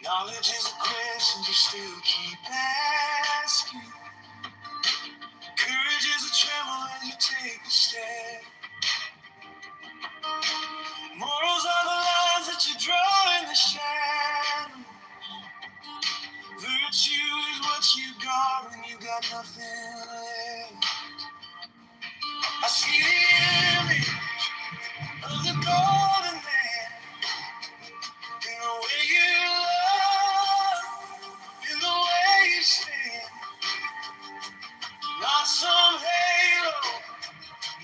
Knowledge is a question you still keep asking. Courage is a tremble as you take a step. Morals are the lines that you draw in the shadow. Virtue is what you got when you got nothing left. I see the image of the golden man in the way you love, in the way you stand. Not some halo,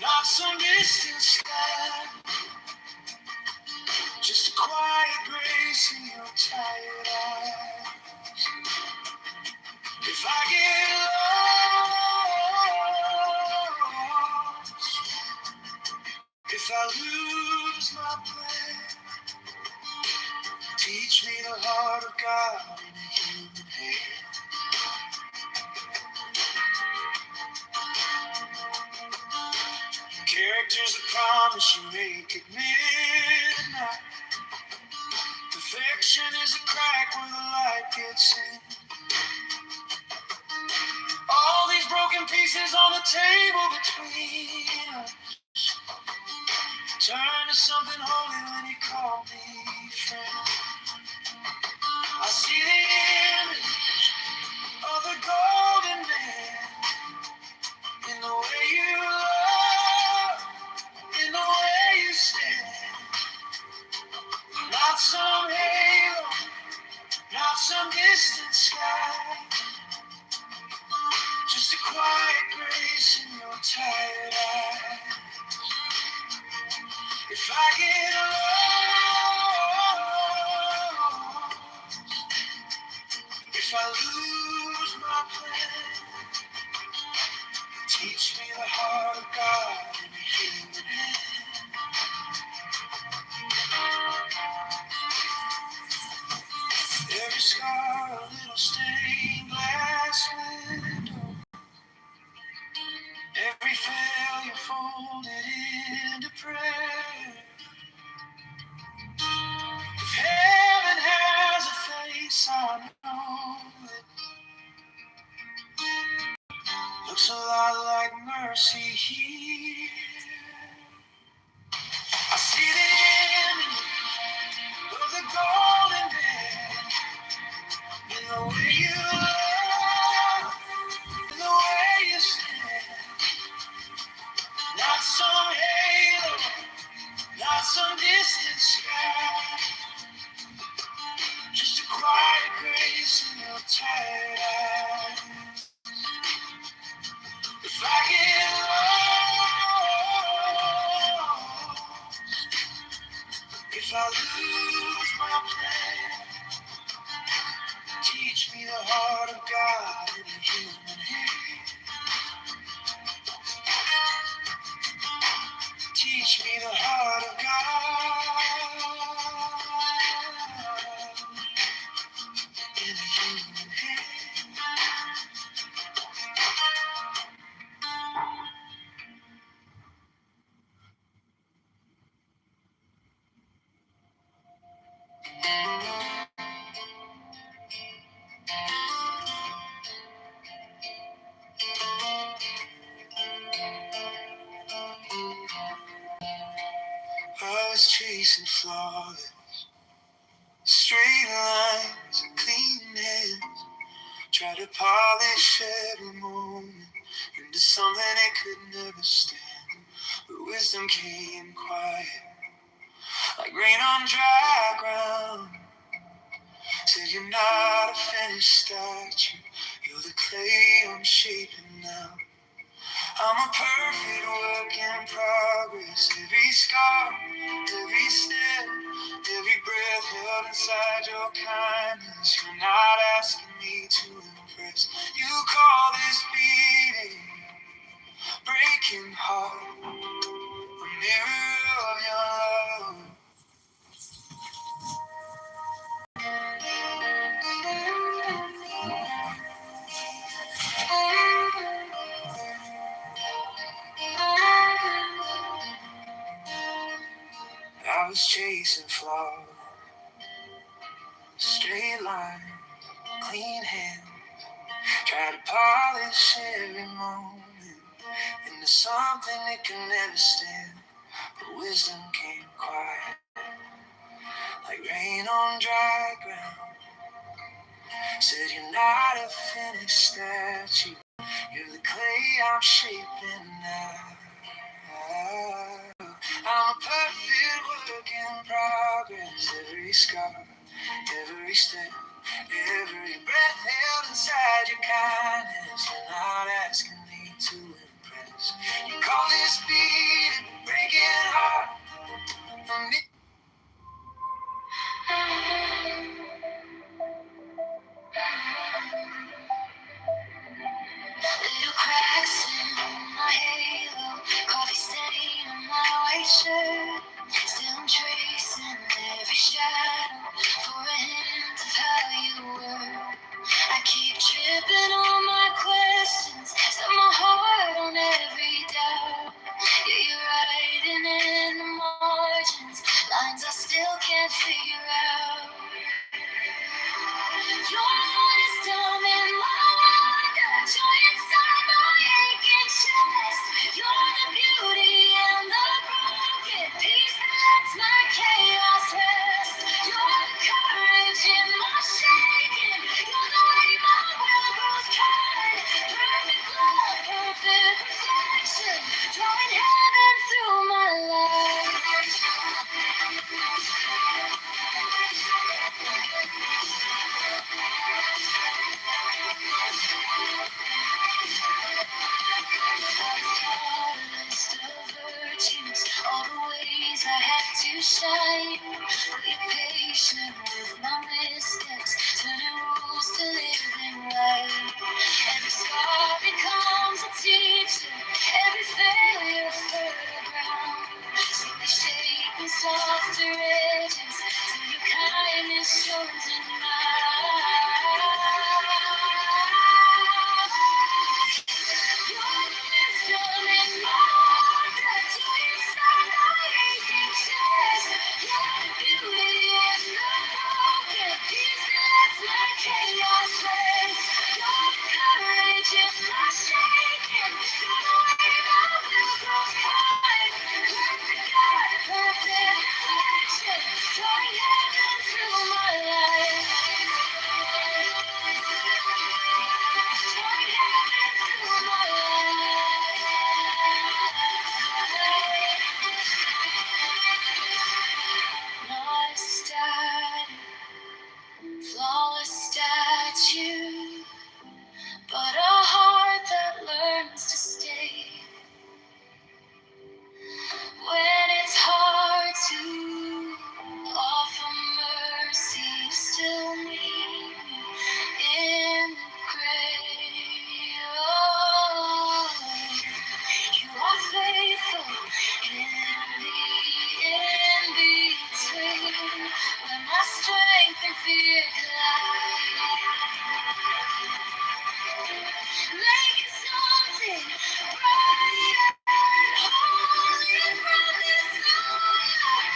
not some distant sky, just a quiet grace in your tired eyes. If I get lost, if I lose my plan, teach me the heart of God in a human hand. Character's a promise you make at midnight. Perfection is a crack where the light gets in. All these broken pieces on the table between us turn to something holy when you call me friend. I see the image of the golden man in the way you love, in the way you stand. Not some halo, not some distant sky, just a quiet grace in your tired eyes. If I get lost, if I lose my plan, teach me the heart of God in a human hand. Every scar, a little stained glass window. Every failure folded into prayer. If heaven has a face, I know it looks a lot like mercy here. I see the image of the golden man in the way you love, in the way you stand. Not some halo, not some distant sky, just a quiet grace in your tired eyes. If I get lost, if I lose my plan, teach me the heart of God in a human hand. Teach me the heart of God in a human hand. I was chasing flawless, straight lines, clean hands. Try to polish every moment into something it could never stand. But wisdom came quiet, like rain on dry ground. Till you're not a finished statue, you're the clay I'm shaping now. I'm a perfect work in progress. Every scar, every step, every breath held inside your kindness. You're not asking me to impress. You call this beating, breaking heart, a mirror of your love. I was chasing flaws, Straight line, clean hand. Try to polish every moment into something that can never stand. But wisdom came quiet, like rain on dry ground. Said you're not a finished statue. You're the clay I'm shaping now. I'm a perfect work in progress. Every scar, every step, every breath held inside your kindness. You're not asking me to impress. You call this beat and breaking heart for me. Little cracks in my halo, coffee stain on my white shirt. Still I'm tracing every shadow for a hint of how you were. I keep tripping on my questions, set my heart on every doubt. Yeah, you're writing in the margins, lines I still can't figure out. You're the wisdom in my wonder, joy inside my aching chest. You're the beauty and the broken peace that lets my chaos rest. You're the courage in my shaking. You're the way my will grows kind. Perfect love, perfect reflection, drawing heaven through my life. List of virtues, all the ways I had to shine. Be patient with my missteps, turning rules to living right. Every scar becomes a teacher, every failure fertile ground. Slowly shaping softer edges, till your kindness shows in mine. You're the wisdom in my wonder, joy inside my aching chest. You're the beauty in the broken peace that lets my chaos rest. You're the courage in my shaking. You're the way my will grows kind. Perfect God, perfect reflection, drawing heaven through my life. Drawing heaven through my life. Not a statue, flawless statue, but a heart that learns to stay when it's hard to offer mercy. You still meet me in the grave. Oh, you are faithful in the in between when my strength and fear collide. Make something bright and holy from this hour.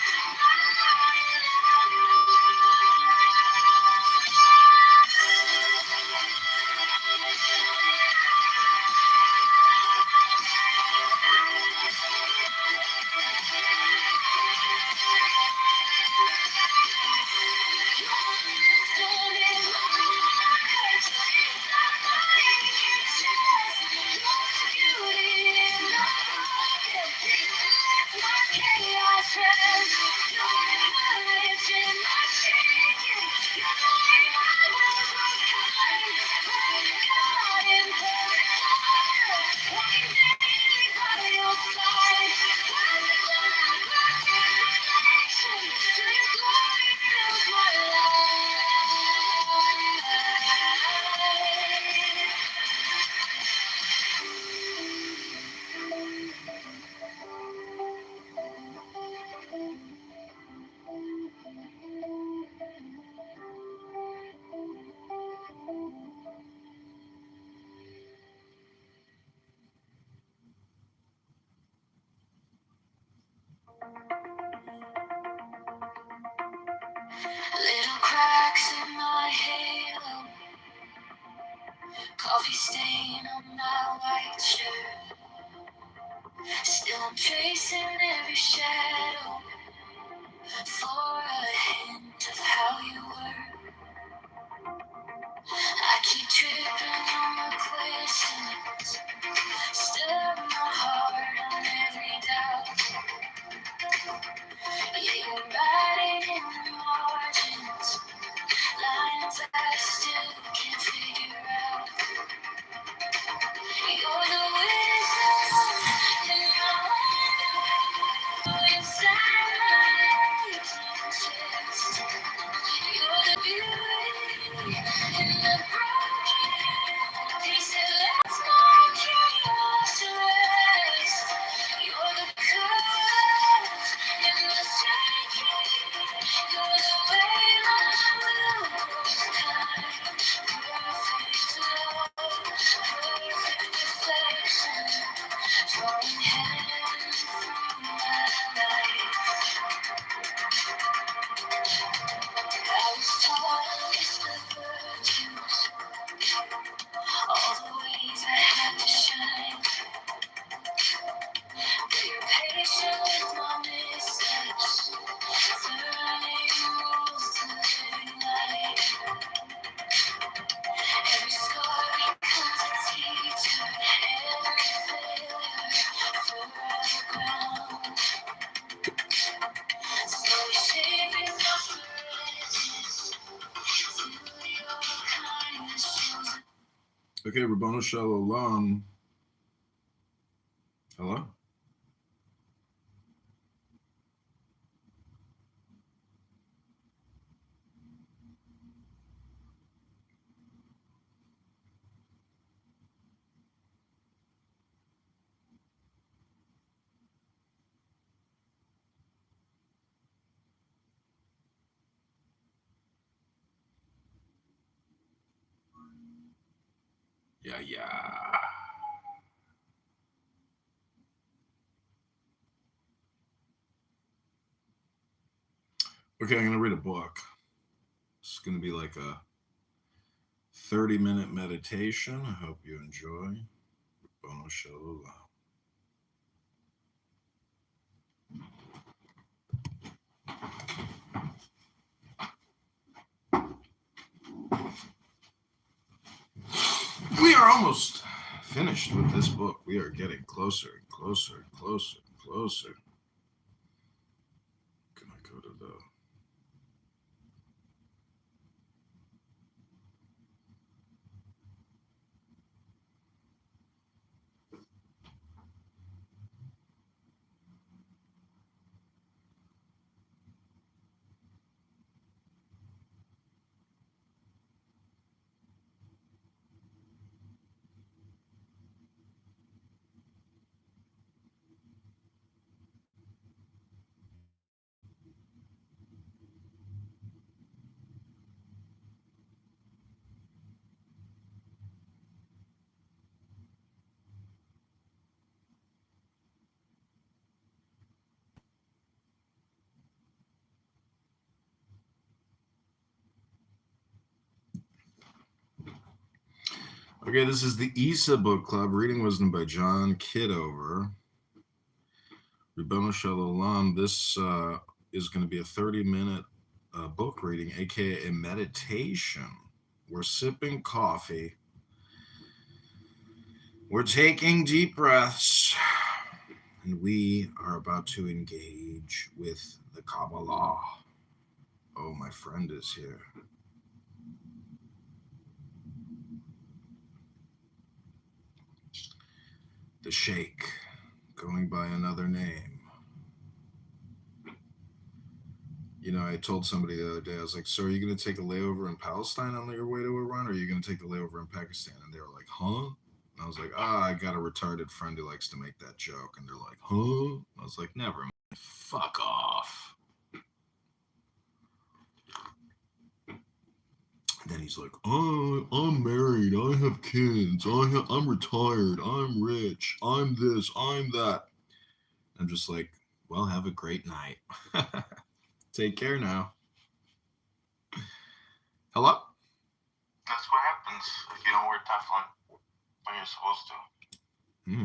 cracks in my halo, coffee stain on my white shirt. Still I'm tracing every shadow for a hint of how you were. I keep tripping on my questions, stir my heart on every doubt. Yeah, you're writing in the margins, lines I still can't figure out. You're the wisdom in my life, inside my aching chest. You're the beauty in the broken piece that lets my chaos rest. You're the courage in the shaking. You're the way my will goes kind. Perfect love, perfect reflection, drawing heaven through my life. I was taught it's the virtues, all the ways I had to shine. But you're patient with my missteps, turning rules to living light. Every scar becomes a teacher, every failure further ground. Slowly shaping off the edges till your kindness shows. Okay, Rabbanu Shalom. Hello? Yeah. Okay, I'm going to read a book. It's going to be like a 30-minute meditation. I hope you enjoy. Rabbanu Shalom. We are almost finished with this book. We are getting closer and closer and closer and closer. Can I go to the... Okay, this is the Isa Book Club, Reading Wisdom by John Kitover. Rabbanu Shalom. This is going to be a 30-minute book reading, aka a meditation. We're sipping coffee. We're taking deep breaths. And we are about to engage with the Kabbalah. Oh, my friend is here. The Sheikh, going by another name. You know, I told somebody the other day, I was like, so are you going to take a layover in Palestine on your way to Iran, or are you going to take the layover in Pakistan? And they were like, huh? And I was like, I got a retarded friend who likes to make that joke. And they're like, huh? I was like, never mind. Fuck off. And then he's like, oh, I'm married. I have kids. I'm retired. I'm rich. I'm this. I'm that. I'm just like, well, have a great night. Take care now. Hello? That's what happens if you don't wear Teflon when you're supposed to.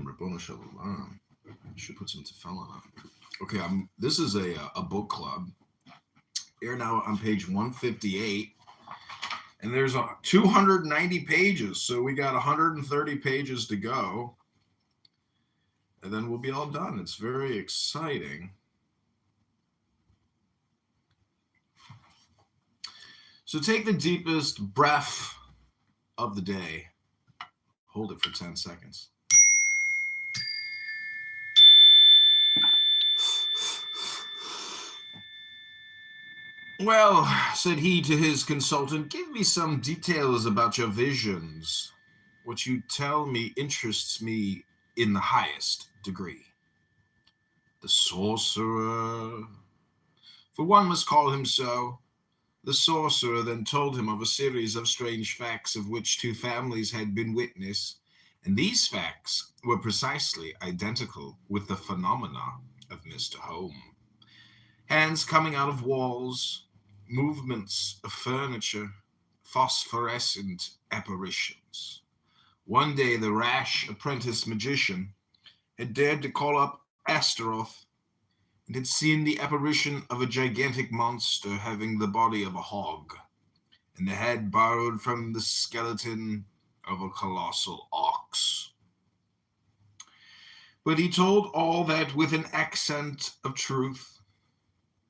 Rabboni Shalom. Should put some tefillin on. Okay, this is a book club. We're now on page 158, and there's 290 pages, so we got 130 pages to go, and then we'll be all done. It's very exciting. So take the deepest breath of the day. Hold it for 10 seconds. Well, said he to his consultant, give me some details about your visions. What you tell me interests me in the highest degree. The sorcerer, for one must call him so. The sorcerer then told him of a series of strange facts of which two families had been witness, and these facts were precisely identical with the phenomena of Mr. Home. Hands coming out of walls, movements of furniture, phosphorescent apparitions. One day the rash apprentice magician had dared to call up Astaroth and had seen the apparition of a gigantic monster having the body of a hog and the head borrowed from the skeleton of a colossal ox. But he told all that with an accent of truth,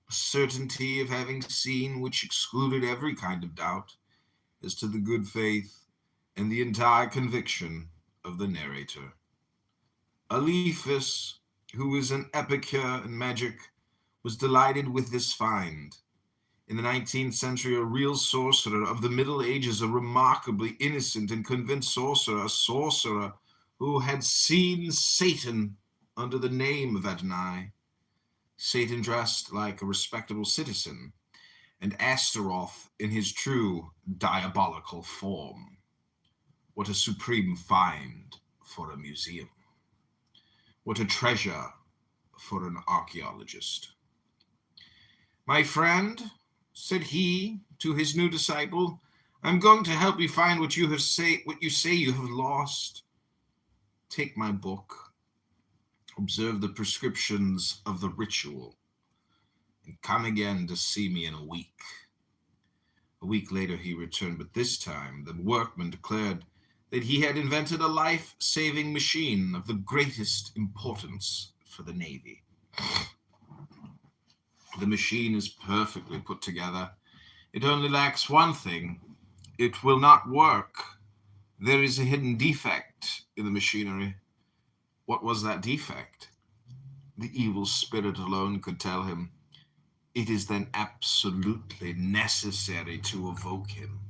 a certainty of having seen which excluded every kind of doubt as to the good faith and the entire conviction of the narrator. Alephus, who is an epicure in magic, was delighted with this find. In the 19th century, a real sorcerer of the Middle Ages, a remarkably innocent and convinced sorcerer, a sorcerer who had seen Satan under the name of Adonai, Satan dressed like a respectable citizen, and Astaroth in his true diabolical form. What a supreme find for a museum. What a treasure for an archaeologist. My friend, said he to his new disciple, I'm going to help you find what you say you have lost. Take my book, observe the prescriptions of the ritual, and come again to see me in a week. A week later he returned, but this time the workman declared that he had invented a life-saving machine of the greatest importance for the Navy. The machine is perfectly put together. It only lacks one thing. It will not work. There is a hidden defect in the machinery. What was that defect? The evil spirit alone could tell him. It is then absolutely necessary to evoke him.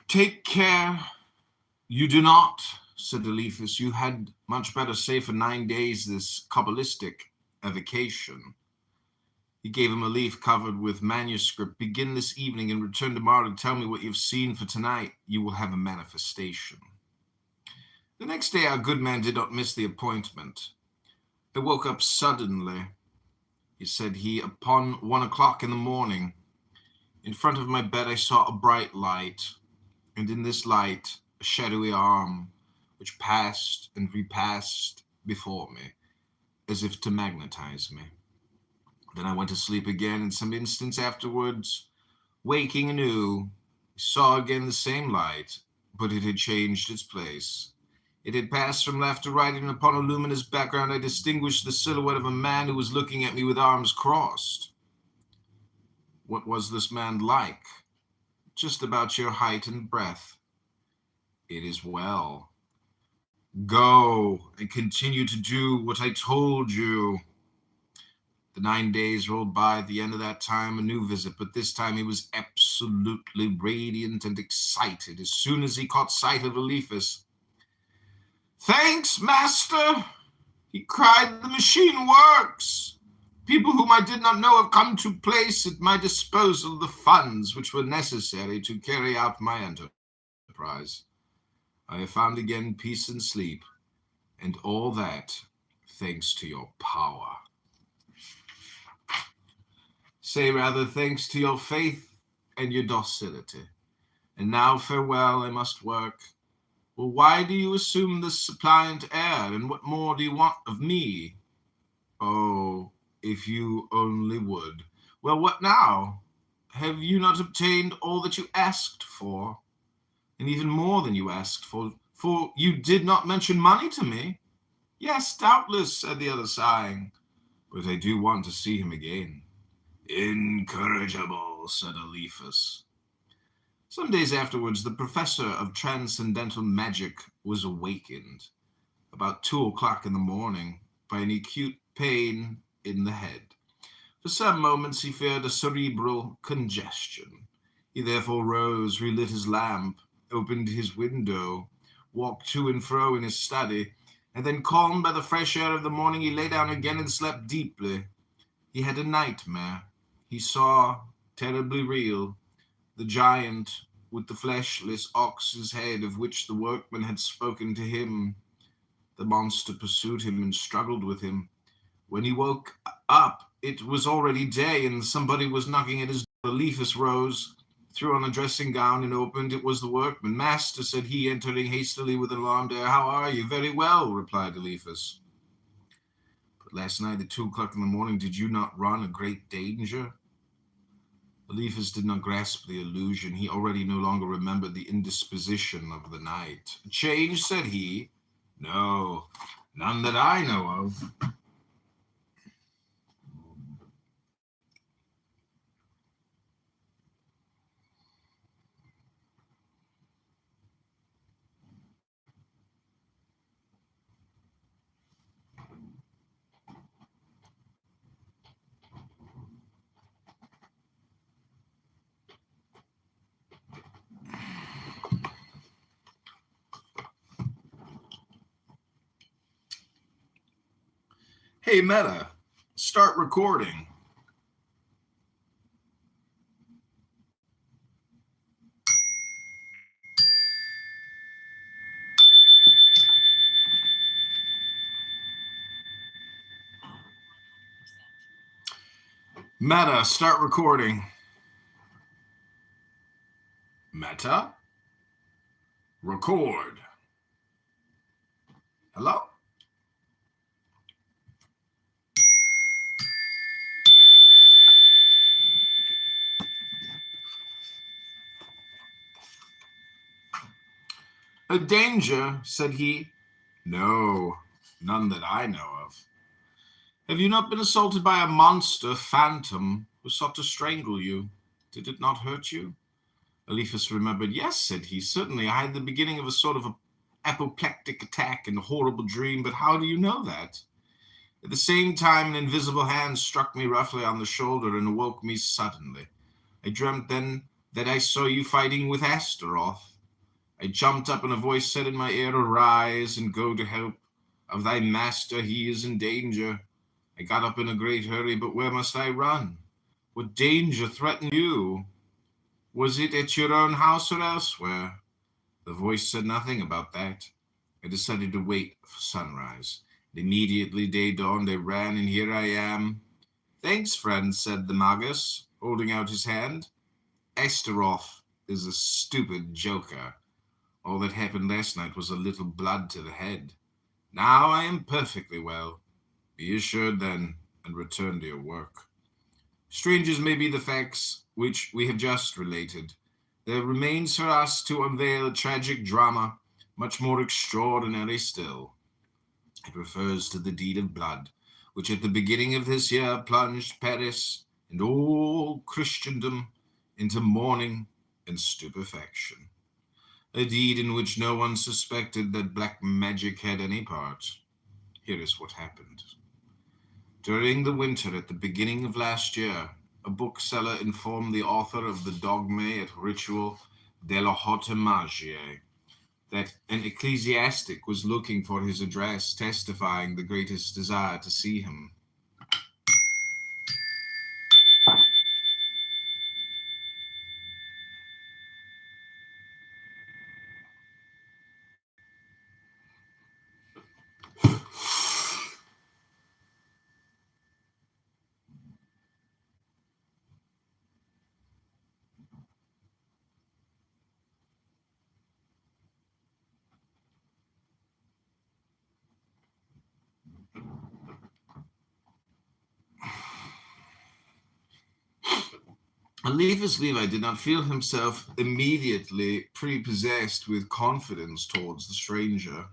Take care you do not, said Alephus. You had much better say for 9 days this Kabbalistic evocation. He gave him a leaf covered with manuscript. Begin this evening and return tomorrow to tell me what you've seen, for tonight you will have a manifestation. The next day our good man did not miss the appointment. I woke up suddenly, said he, upon 1 o'clock in the morning. In front of my bed I saw a bright light, and in this light a shadowy arm, which passed and repassed before me, as if to magnetize me. Then I went to sleep again, and some instants afterwards, waking anew, I saw again the same light, but it had changed its place. It had passed from left to right, and upon a luminous background I distinguished the silhouette of a man who was looking at me with arms crossed. What was this man like? Just about your height and breadth. It is well. Go and continue to do what I told you. The 9 days rolled by. At the end of that time, a new visit, but this time he was absolutely radiant and excited as soon as he caught sight of Eliphas. "Thanks, master!" he cried. "The machine works! People whom I did not know have come to place at my disposal the funds which were necessary to carry out my enterprise. I have found again peace and sleep, and all that thanks to your power. Say rather, thanks to your faith and your docility. And now farewell, I must work. Well, why do you assume this suppliant air, and what more do you want of me? Oh, if you only would. Well, what now? Have you not obtained all that you asked for? And even more than you asked for you did not mention money to me." "Yes, doubtless," said the other, sighing, "but I do want to see him again." "Incorrigible," said Eliphas. Some days afterwards, the professor of transcendental magic was awakened, about 2 o'clock in the morning, by an acute pain in the head. For some moments he feared a cerebral congestion. He therefore rose, relit his lamp, opened his window, walked to and fro in his study, and then, calmed by the fresh air of the morning, he lay down again and slept deeply. He had a nightmare. He saw, terribly real, the giant with the fleshless ox's head of which the workman had spoken to him. The monster pursued him and struggled with him. When he woke up, it was already day, and somebody was knocking at his door. Eliphas rose, threw on a dressing gown, and opened. It was the workman. "Master," said he, entering hastily with an alarmed air. "How are you?" "Very well," replied Eliphas. "But last night at 2 o'clock in the morning, did you not run a great danger?" Eliphas did not grasp the allusion. He already no longer remembered the indisposition of the night. "A change," said he. "No, none that I know of." Hey, Meta, start recording. Meta, start recording. Meta, record. Hello? "A danger," said he. "No, none that I know of." "Have you not been assaulted by a monster phantom who sought to strangle you? Did it not hurt you?" Eliphas remembered. "Yes," said he, "certainly I had the beginning of a sort of apoplectic attack and a horrible dream, but how do you know that?" At the same time, an invisible hand struck me roughly on the shoulder and awoke me suddenly. I dreamt then that I saw you fighting with Astaroth. I jumped up, and a voice said in my ear, 'Arise and go to help of thy master. He is in danger.' I got up in a great hurry, but where must I run? What danger threatened you? Was it at your own house or elsewhere?" The voice said nothing about that. I decided to wait for sunrise. And immediately day dawned, I ran, and here I am. "Thanks, friend," said the Magus, holding out his hand. "Astaroth is a stupid joker. All that happened last night was a little blood to the head. Now I am perfectly well. Be assured then, and return to your work. Strange as may be the facts which we have just related, there remains for us to unveil a tragic drama much more extraordinary still. It refers to the deed of blood, which at the beginning of this year plunged Paris and all Christendom into mourning and stupefaction. A deed in which no one suspected that black magic had any part. Here is what happened. During the winter at the beginning of last year, a bookseller informed the author of the Dogme et Ritual de la Haute Magie that an ecclesiastic was looking for his address, testifying the greatest desire to see him. Eliphas Levi did not feel himself immediately prepossessed with confidence towards the stranger,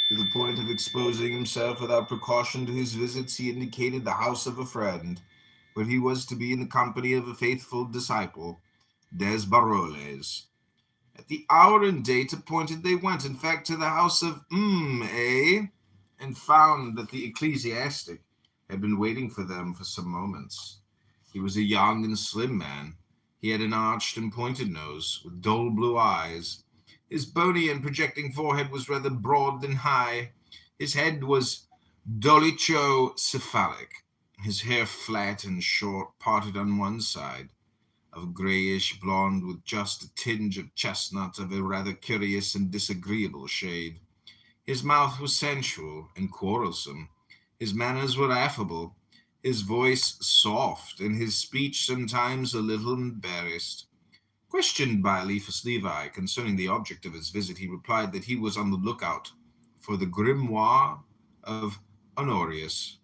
to the point of exposing himself without precaution to his visits. He indicated the house of a friend, where he was to be in the company of a faithful disciple, Des Baroles. At the hour and date appointed, they went, in fact, to the house of and found that the ecclesiastic had been waiting for them for some moments. He was a young and slim man. He had an arched and pointed nose, with dull blue eyes. His bony and projecting forehead was rather broad than high. His head was dolichocephalic, his hair flat and short, parted on one side, of grayish blonde with just a tinge of chestnut of a rather curious and disagreeable shade. His mouth was sensual and quarrelsome. His manners were affable, his voice soft, and his speech sometimes a little embarrassed. Questioned by Eliphas Levi concerning the object of his visit, he replied that he was on the lookout for the grimoire of Honorius,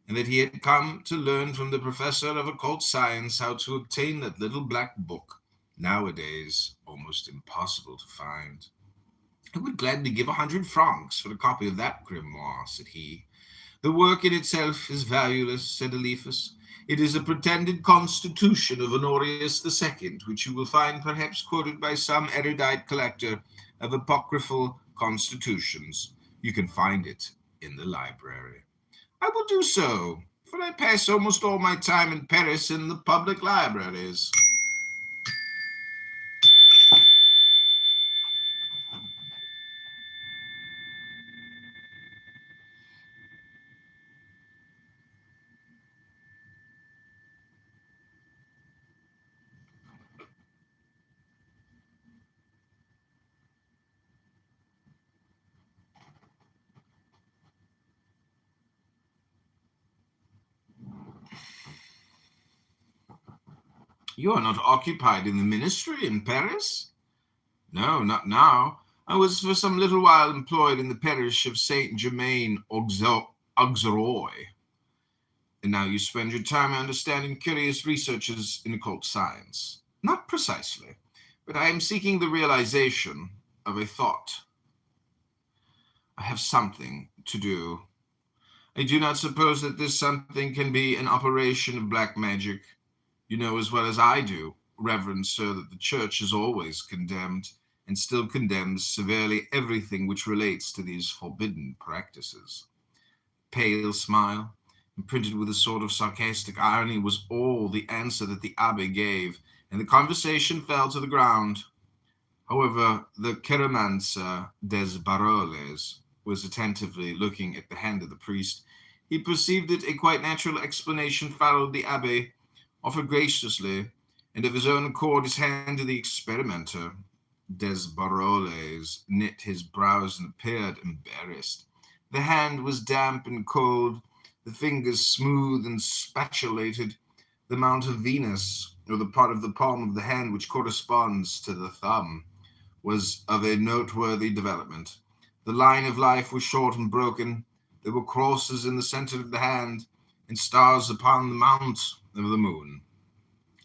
and that he had come to learn from the professor of occult science how to obtain that little black book, nowadays almost impossible to find. "I would gladly give 100 francs for a copy of that grimoire," said he. "The work in itself is valueless," said Eliphas. "It is a pretended constitution of Honorius II, which you will find perhaps quoted by some erudite collector of apocryphal constitutions. You can find it in the library." "I will do so, for I pass almost all my time in Paris in the public libraries." "You are not occupied in the ministry in Paris?" "No, not now. I was for some little while employed in the parish of Saint-Germain-Auxerrois." "And now you spend your time, I understand, in curious researches in occult science." "Not precisely, but I am seeking the realization of a thought. I have something to do. I do not suppose that this something can be an operation of black magic. You know as well as I do, Reverend Sir, that the Church has always condemned, and still condemns severely, everything which relates to these forbidden practices." Pale smile, imprinted with a sort of sarcastic irony, was all the answer that the abbé gave, and the conversation fell to the ground. However, the chiromancer des Baroles was attentively looking at the hand of the priest. He perceived it a quite natural explanation followed the abbé, offered graciously, and of his own accord, his hand to the experimenter. Des Baroles knit his brows and appeared embarrassed. The hand was damp and cold, the fingers smooth and spatulated. The mount of Venus, or the part of the palm of the hand which corresponds to the thumb, was of a noteworthy development. The line of life was short and broken. There were crosses in the center of the hand, and stars upon the mount of the moon.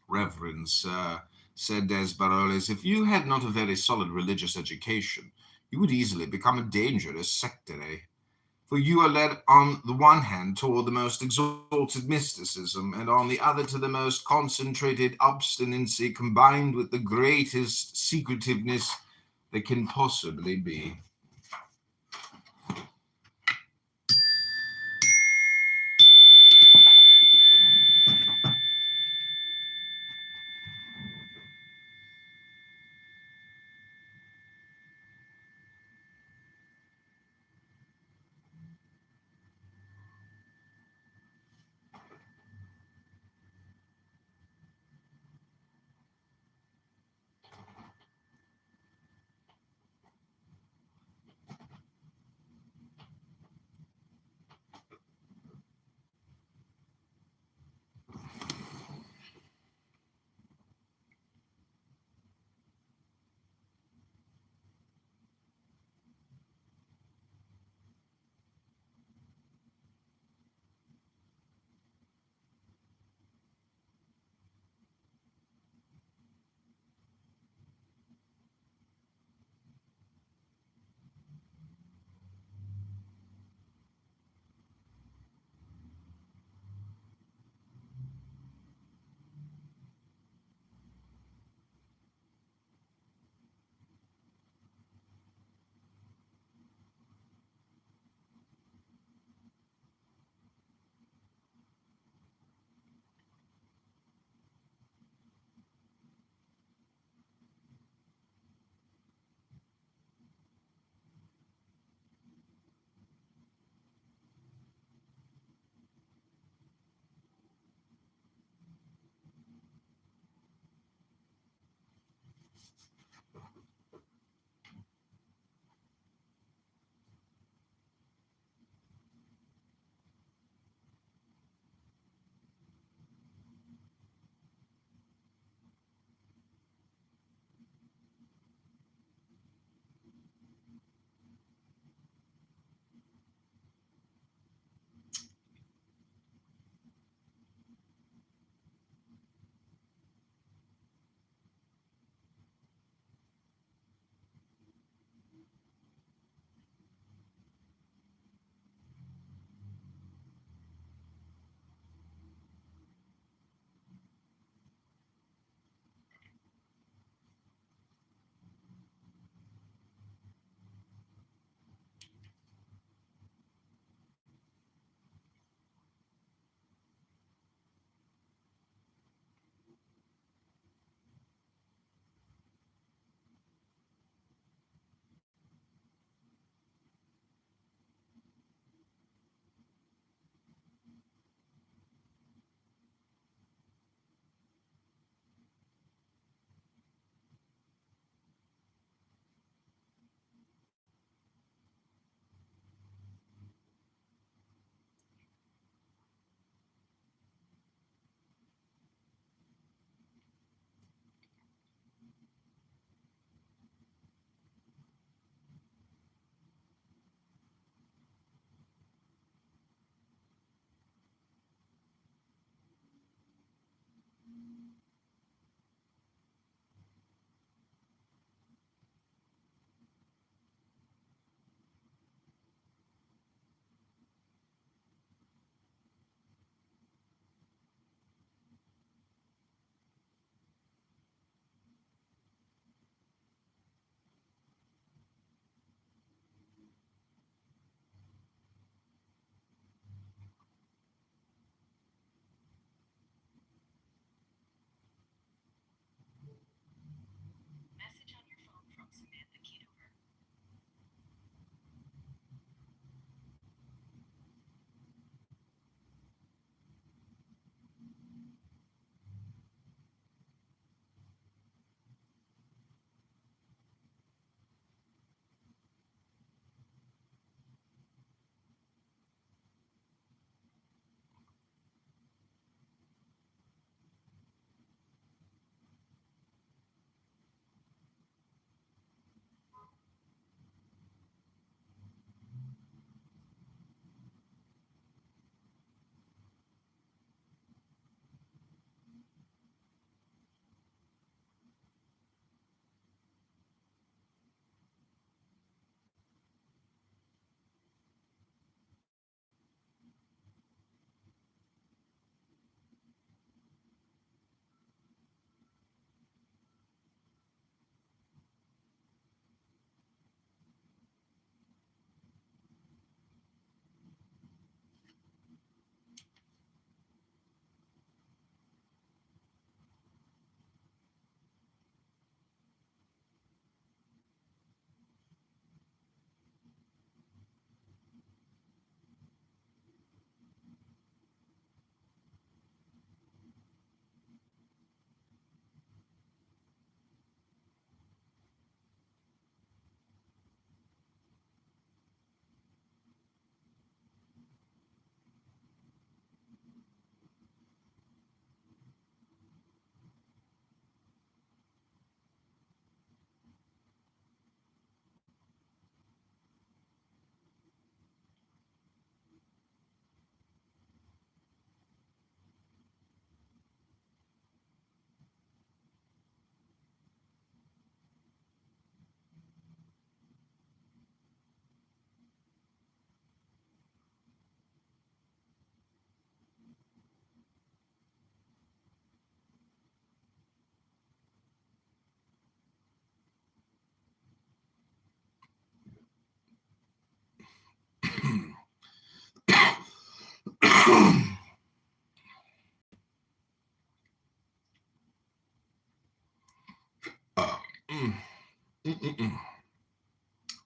"Reverend Sir," said Desbaroles, if you had not a very solid religious education, you would easily become a dangerous sectary. For you are led on the one hand toward the most exalted mysticism, and on the other to the most concentrated obstinacy combined with the greatest secretiveness that can possibly be.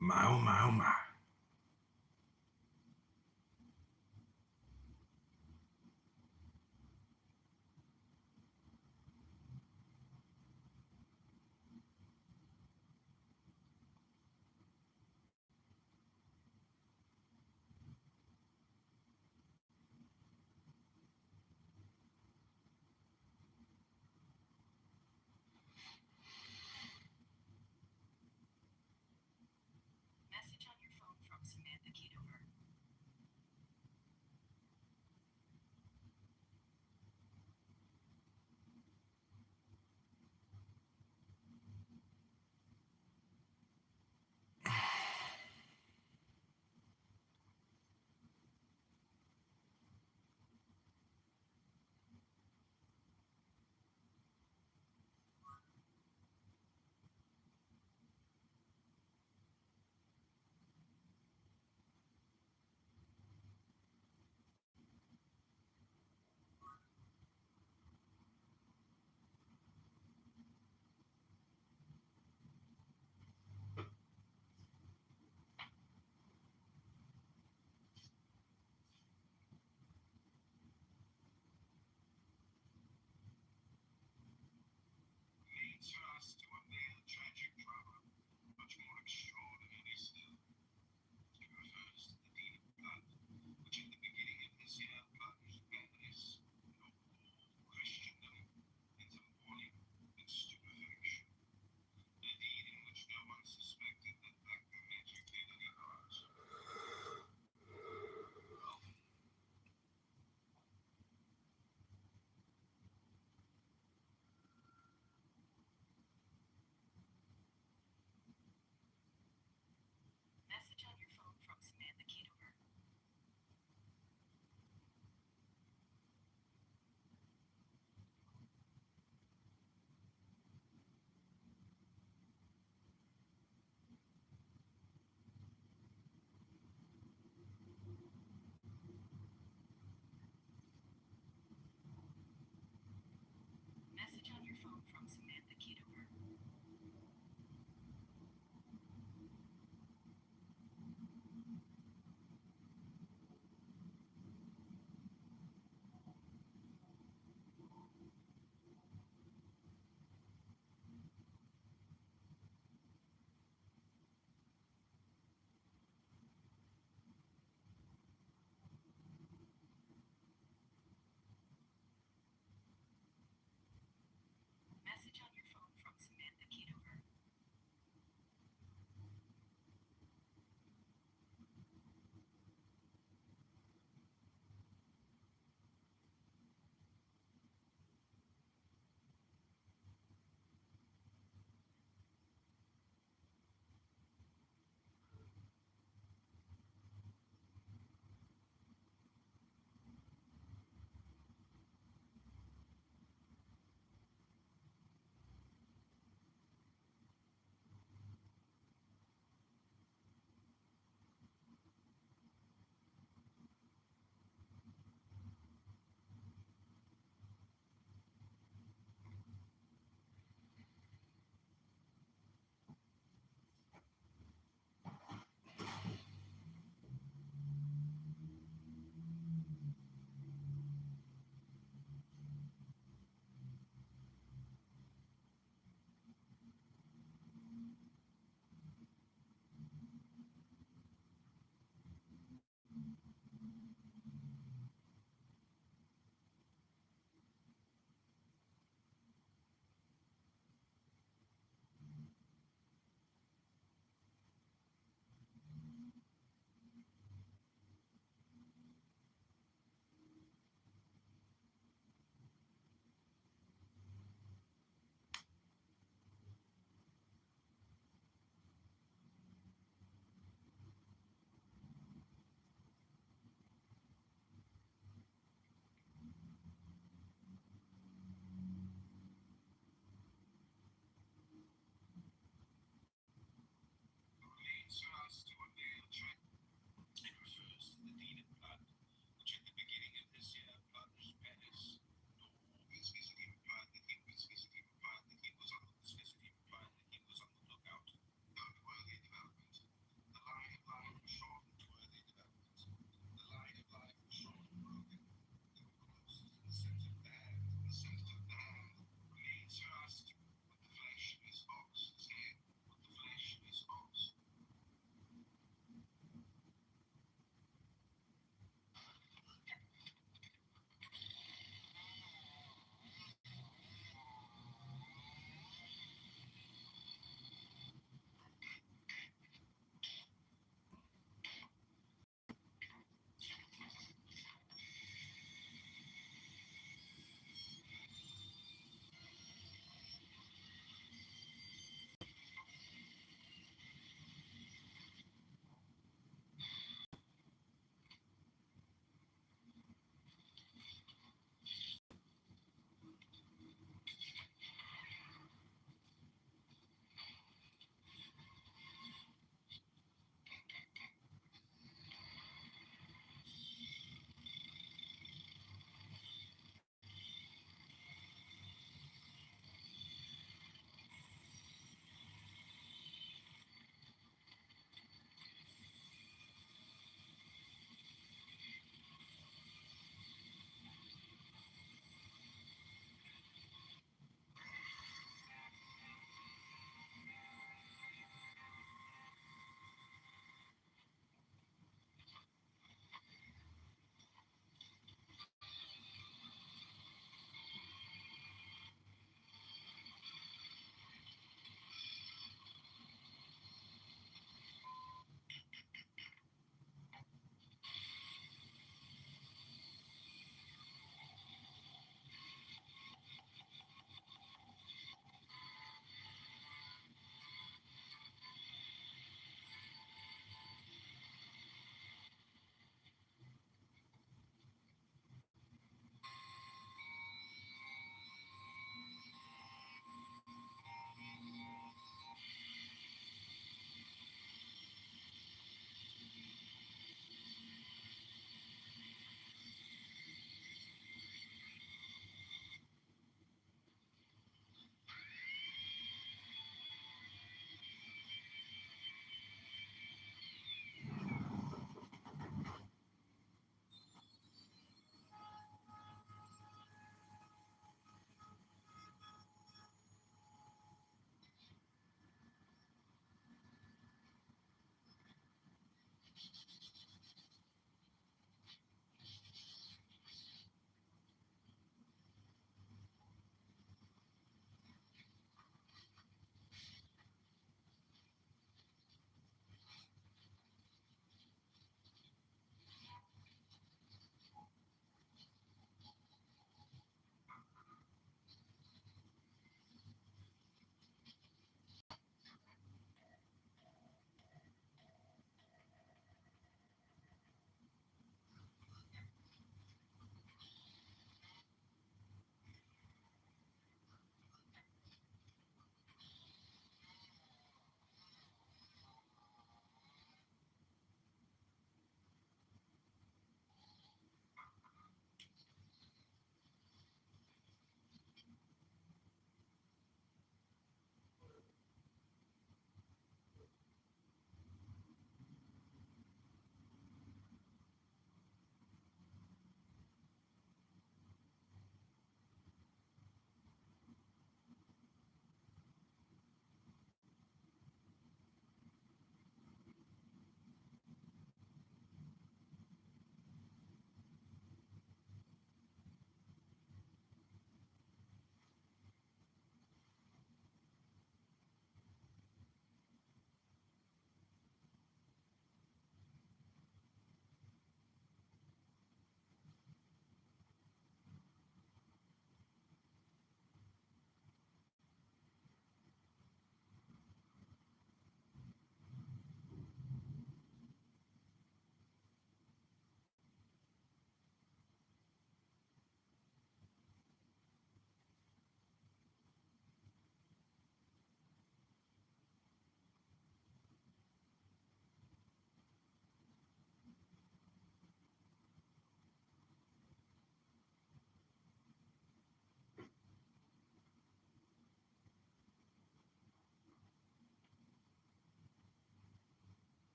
My, oh, my, oh, my. Message on your phone.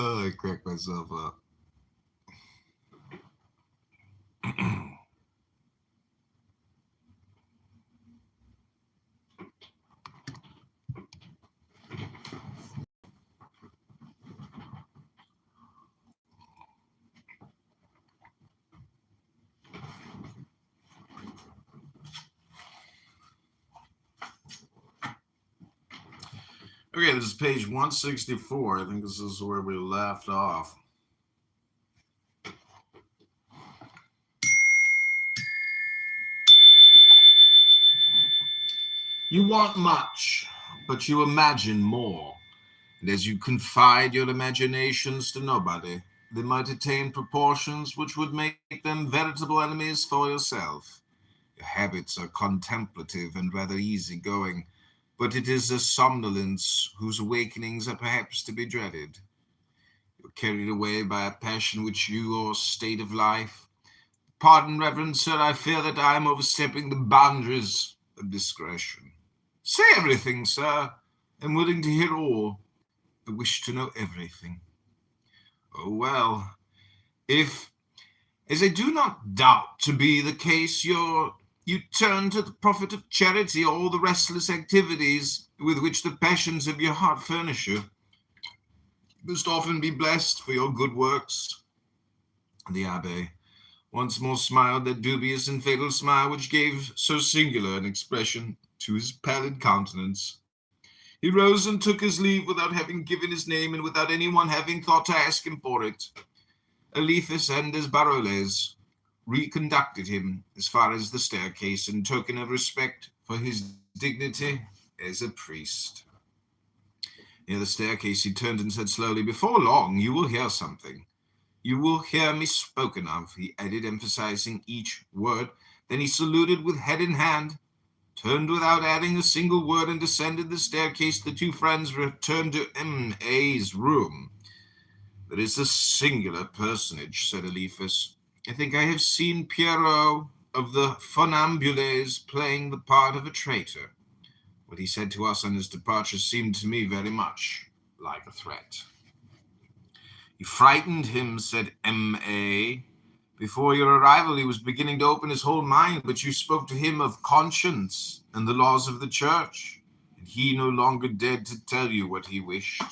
Oh, I cracked myself up. Okay, this is page 164. I think this is where we left off. You want much, but you imagine more. And as you confide your imaginations to nobody, they might attain proportions which would make them veritable enemies for yourself. Your habits are contemplative and rather easygoing, but it is a somnolence whose awakenings are perhaps to be dreaded. You're carried away by a passion which your state of life. Pardon, Reverend Sir, I fear that I am overstepping the boundaries of discretion. Say everything, sir. I'm willing to hear all. I wish to know everything. Oh, well, if, as I do not doubt to be the case, you turn to the profit of charity all the restless activities with which the passions of your heart furnish you, you must often be blessed for your good works. The Abbé once more smiled that dubious and fatal smile which gave so singular an expression to his pallid countenance. He rose and took his leave without having given his name and without anyone having thought to ask him for it. Eliphas and Esbaroles reconducted him as far as the staircase in token of respect for his dignity as a priest. Near the staircase he turned and said slowly, "Before long you will hear something. You will hear me spoken of," he added, emphasizing each word. Then he saluted with head in hand, turned without adding a single word, and descended the staircase. The two friends returned to M.A.'s room. "That is a singular personage," said Eliphas. "I think I have seen Pierrot of the Funambules playing the part of a traitor. What he said to us on his departure seemed to me very much like a threat." "You frightened him," said M.A. "Before your arrival he was beginning to open his whole mind, but you spoke to him of conscience and the laws of the church, and he no longer dared to tell you what he wished."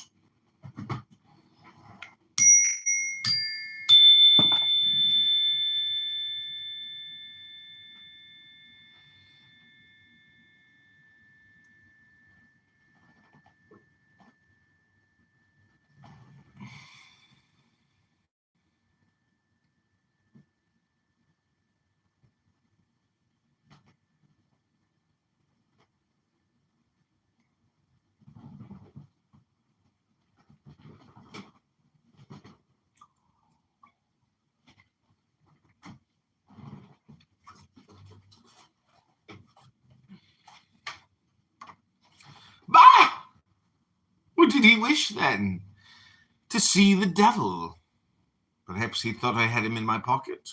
"Bah! What did he wish, then? To see the devil? Perhaps he thought I had him in my pocket."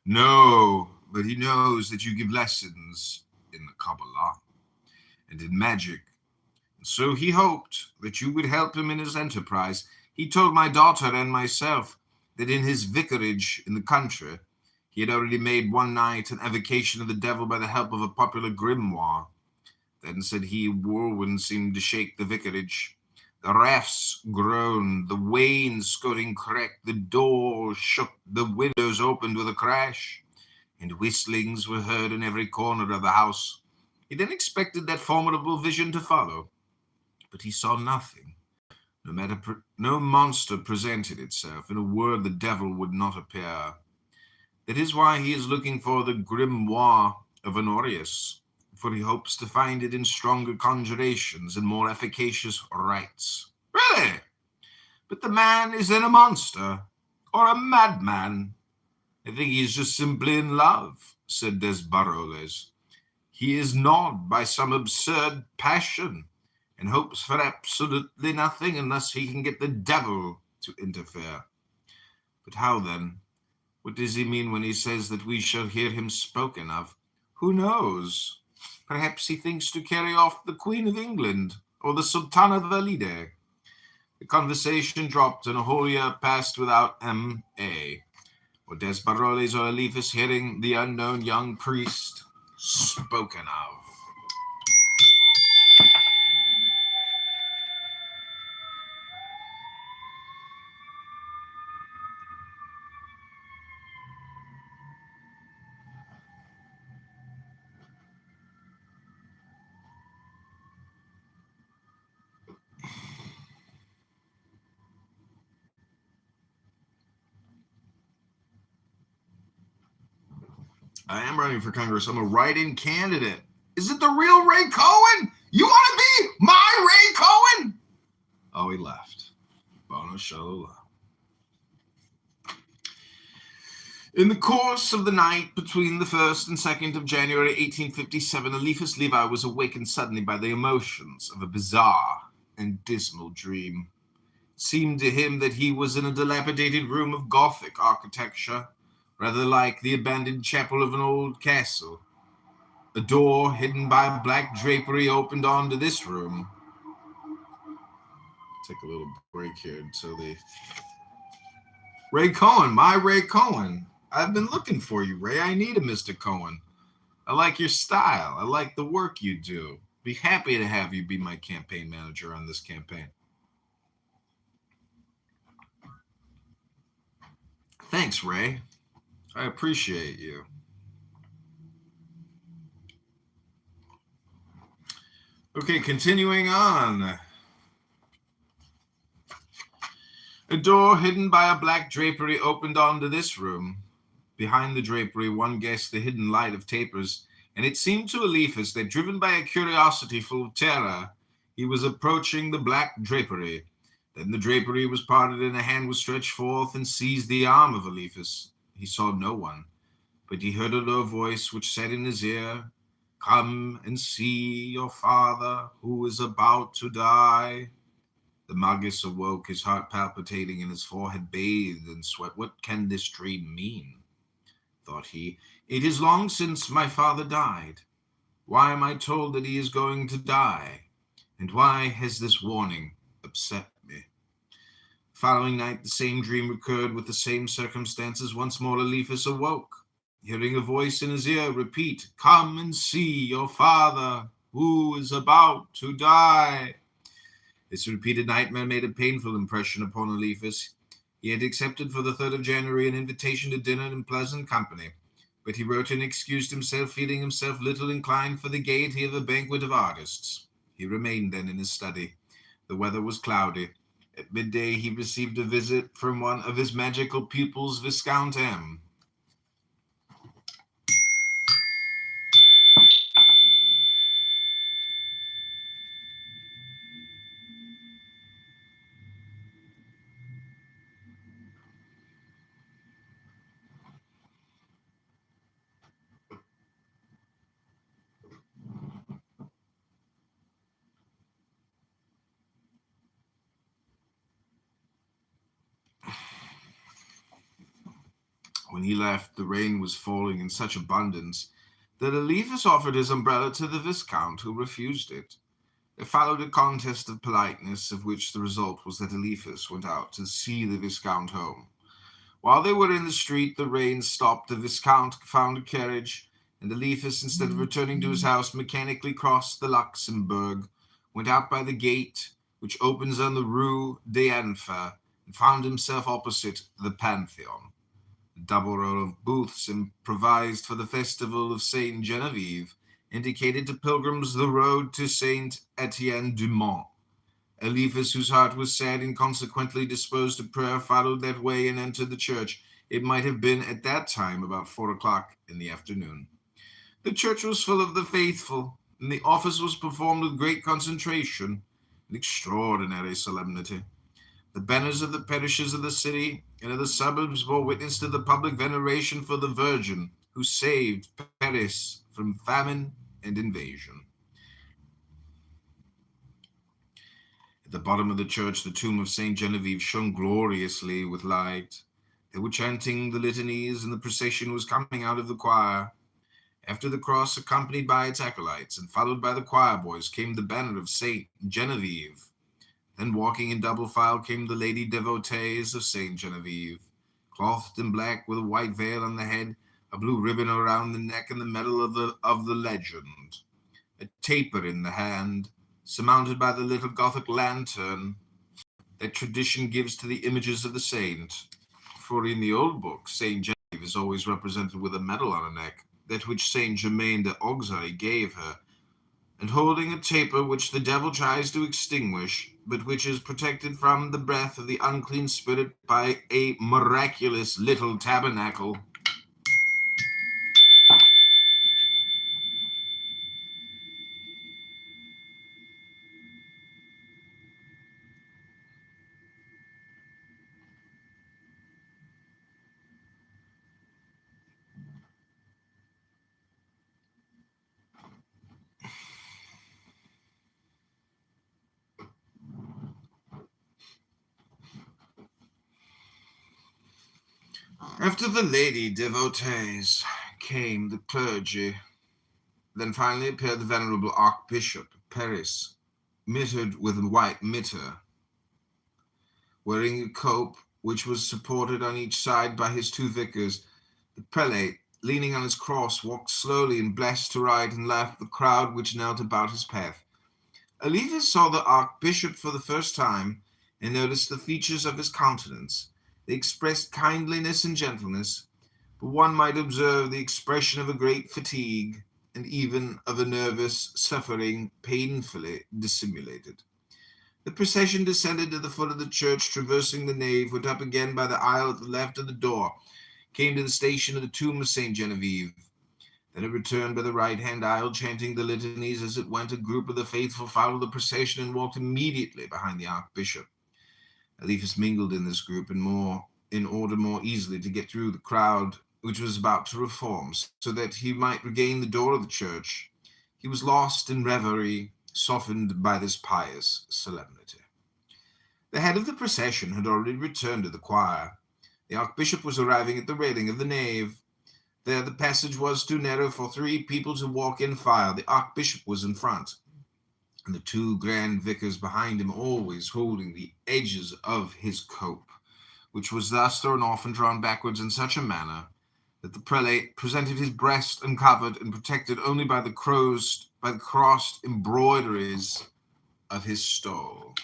"No, but he knows that you give lessons in the Kabbalah and in magic, and so he hoped that you would help him in his enterprise. He told my daughter and myself that in his vicarage in the country he had already made one night an evocation of the devil by the help of a popular grimoire. Then, said he, whirlwind seemed to shake the vicarage. The rafts groaned, the wainscoting cracked, the door shook, the windows opened with a crash, and whistlings were heard in every corner of the house. He then expected that formidable vision to follow, but he saw nothing. No monster presented itself. In a word, the devil would not appear. That is why he is looking for the grimoire of Honorius, for he hopes to find it in stronger conjurations and more efficacious rites." "Really? But the man is then a monster, or a madman." "I think he is just simply in love," said Desbaroles. "He is gnawed by some absurd passion, and hopes for absolutely nothing unless he can get the devil to interfere." "But how then? What does he mean when he says that we shall hear him spoken of?" "Who knows? Perhaps he thinks to carry off the Queen of England, or the Sultana Valide. The conversation dropped and a Holia passed without M.A. or Desbaroles or Eliphas hearing the unknown young priest spoken of. I am running for Congress. I'm a write-in candidate. Is it the real Ray Cohen? You want to be my Ray Cohen? Oh, he left. Bono show. In the course of the night between the 1st and 2nd of January 1857, Eliphas Levi was awakened suddenly by the emotions of a bizarre and dismal dream. It seemed to him that he was in a dilapidated room of Gothic architecture, rather like the abandoned chapel of an old castle. A door hidden by a black drapery opened onto this room. Take a little break here until the Ray Cohen, my Ray Cohen. I've been looking for you, Ray. I need a Mr. Cohen. I like your style. I like the work you do. Be happy to have you be my campaign manager on this campaign. Thanks, Ray. I appreciate you. Okay, continuing on. A door hidden by a black drapery opened onto this room. Behind the drapery, one guessed the hidden light of tapers, and it seemed to Eliphas that, driven by a curiosity full of terror, he was approaching the black drapery. Then the drapery was parted, and a hand was stretched forth and seized the arm of Eliphas. He saw no one, but he heard a low voice which said in his ear, "Come and see your father, who is about to die." The Magus awoke, his heart palpitating and his forehead bathed in sweat. "What can this dream mean?" thought he. "It is long since my father died. Why am I told that he is going to die? And why has this warning upset me?" The following night, the same dream recurred with the same circumstances. Once more, Eliphas awoke, hearing a voice in his ear repeat, "Come and see your father, who is about to die." This repeated nightmare made a painful impression upon Eliphas. He had accepted for the 3rd of January an invitation to dinner in pleasant company, but he wrote and excused himself, feeling himself little inclined for the gaiety of a banquet of artists. He remained then in his study. The weather was cloudy. At midday he received a visit from one of his magical pupils, Viscount M. When he left, the rain was falling in such abundance that Eliphas offered his umbrella to the Viscount, who refused it. There followed a contest of politeness, of which the result was that Eliphas went out to see the Viscount home. While they were in the street, the rain stopped. The Viscount found a carriage, and Eliphas, instead of returning to his house, mechanically crossed the Luxembourg, went out by the gate which opens on the Rue d'Enfer, and found himself opposite the Pantheon. A double row of booths improvised for the festival of Saint Genevieve indicated to pilgrims the road to Saint Etienne du Mont. Eliphas, whose heart was sad and consequently disposed to prayer, followed that way and entered the church. It might have been at that time about 4 o'clock in the afternoon. The church was full of the faithful, and the office was performed with great concentration and extraordinary solemnity. The banners of the parishes of the city and of the suburbs bore witness to the public veneration for the Virgin who saved Paris from famine and invasion. At the bottom of the church, the tomb of Saint Genevieve shone gloriously with light. They were chanting the litanies, and the procession was coming out of the choir. After the cross, accompanied by its acolytes and followed by the choir boys, came the banner of Saint Genevieve. Then, walking in double file, came the lady devotees of Saint Genevieve, clothed in black with a white veil on the head, a blue ribbon around the neck, and the medal of the legend, a taper in the hand, surmounted by the little Gothic lantern that tradition gives to the images of the saint. For in the old book, Saint Genevieve is always represented with a medal on her neck, that which Saint Germain de Auxerre gave her, and holding a taper which the devil tries to extinguish, but which is protected from the breath of the unclean spirit by a miraculous little tabernacle. After the lady devotees came the clergy. Then finally appeared the venerable Archbishop of Paris, mitred with a white mitre, wearing a cope which was supported on each side by his two vicars. The prelate, leaning on his cross, walked slowly and blessed to right and left the crowd which knelt about his path. Eliphas saw the Archbishop for the first time and noticed the features of his countenance. They expressed kindliness and gentleness, but one might observe the expression of a great fatigue and even of a nervous suffering painfully dissimulated. The procession descended to the foot of the church, traversing the nave, went up again by the aisle at the left of the door, came to the station of the tomb of Saint Genevieve. Then it returned by the right-hand aisle, chanting the litanies as it went. A group of the faithful followed the procession and walked immediately behind the Archbishop. Eliphas mingled in this group in order more easily to get through the crowd which was about to reform, so that he might regain the door of the church. He was lost in reverie, softened by this pious solemnity. The head of the procession had already returned to the choir. The Archbishop was arriving at the railing of the nave. There the passage was too narrow for 3 people to walk in file. The Archbishop was in front, and the 2 grand vicars behind him, always holding the edges of his cope, which was thus thrown off and drawn backwards in such a manner that the prelate presented his breast uncovered and protected only by the crossed embroideries of his stole.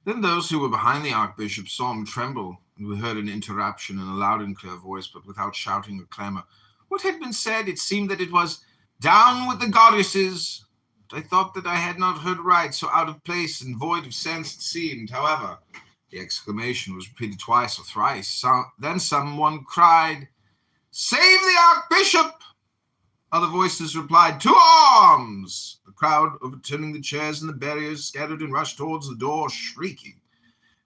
Then those who were behind the Archbishop saw him tremble, and we heard an interruption in a loud and clear voice, but without shouting or clamor. What had been said? It seemed that it was, "Down with the goddesses!" But I thought that I had not heard right, so out of place and void of sense it seemed. However, the exclamation was repeated twice or thrice. Then someone cried, "Save the Archbishop!" Other voices replied, "To arms!" The crowd, overturning the chairs and the barriers, scattered and rushed towards the door, shrieking.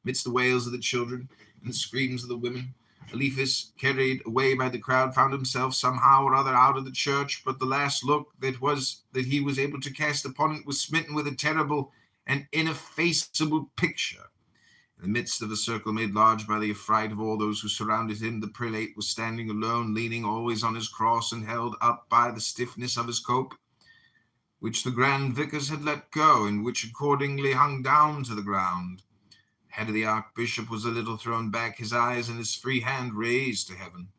Amidst the wails of the children and the screams of the women, Eliphas, carried away by the crowd, found himself somehow or other out of the church, but the last look that he was able to cast upon it was smitten with a terrible and ineffaceable picture. In the midst of a circle made large by the affright of all those who surrounded him, the prelate was standing alone, leaning always on his cross and held up by the stiffness of his cope, which the grand vicars had let go, and which accordingly hung down to the ground. The head of the Archbishop was a little thrown back, his eyes and his free hand raised to heaven.